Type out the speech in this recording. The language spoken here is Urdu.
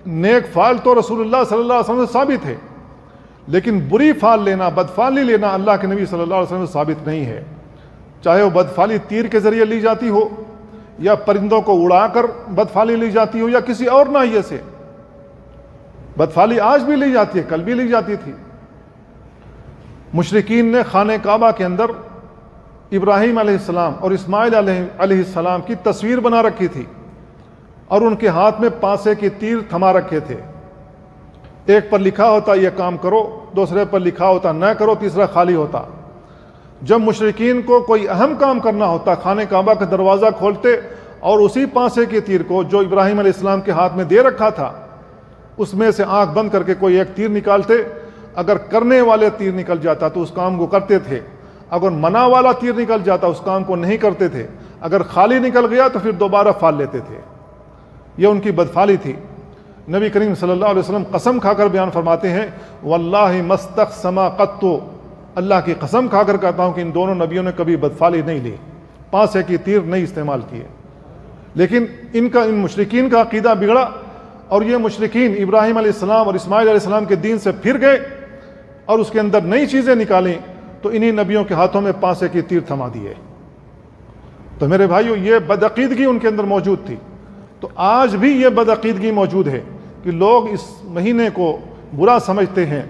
نیک فعل تو رسول اللہ صلی اللہ علیہ وسلم سے ثابت ہے، لیکن بری فعل لینا، بدفعلی لینا اللہ کے نبی صلی اللہ علیہ وسلم سے ثابت نہیں ہے، چاہے وہ بدفعلی تیر کے ذریعے لی جاتی ہو، یا پرندوں کو اڑا کر بدفعلی لی جاتی ہو، یا کسی اور ناحیے سے۔ بدفعلی آج بھی لی جاتی ہے، کل بھی لی جاتی تھی۔ مشرکین نے خانہ کعبہ کے اندر ابراہیم علیہ السلام اور اسماعیل علیہ السلام کی تصویر بنا رکھی تھی، اور ان کے ہاتھ میں پانسے کے تیر تھما رکھے تھے۔ ایک پر لکھا ہوتا یہ کام کرو، دوسرے پر لکھا ہوتا نہ کرو، تیسرا خالی ہوتا۔ جب مشرکین کو کوئی اہم کام کرنا ہوتا، خانہ کعبہ کا دروازہ کھولتے اور اسی پانسے کے تیر کو جو ابراہیم علیہ السلام کے ہاتھ میں دے رکھا تھا، اس میں سے آنکھ بند کر کے کوئی ایک تیر نکالتے۔ اگر کرنے والے تیر نکل جاتا تو اس کام کو کرتے تھے، اگر منع والا تیر نکل جاتا اس کام کو نہیں کرتے تھے، اگر خالی نکل گیا تو پھر دوبارہ فال لیتے تھے۔ یہ ان کی بدفعلی تھی۔ نبی کریم صلی اللہ علیہ وسلم قسم کھا کر بیان فرماتے ہیں، واللہ مستقسما قط، اللہ کی قسم کھا کر کہتا ہوں کہ ان دونوں نبیوں نے کبھی بدفعلی نہیں لی، پانسے کی تیر نہیں استعمال کیے۔ لیکن ان مشرکین کا عقیدہ بگڑا، اور یہ مشرکین ابراہیم علیہ السلام اور اسماعیل علیہ السلام کے دین سے پھر گئے اور اس کے اندر نئی چیزیں نکالیں، تو انہی نبیوں کے ہاتھوں میں پانسے کی تیر تھما دیے۔ تو میرے بھائیو، یہ بدعقیدگی ان کے اندر موجود تھی۔ تو آج بھی یہ بدعقیدگی موجود ہے کہ لوگ اس مہینے کو برا سمجھتے ہیں،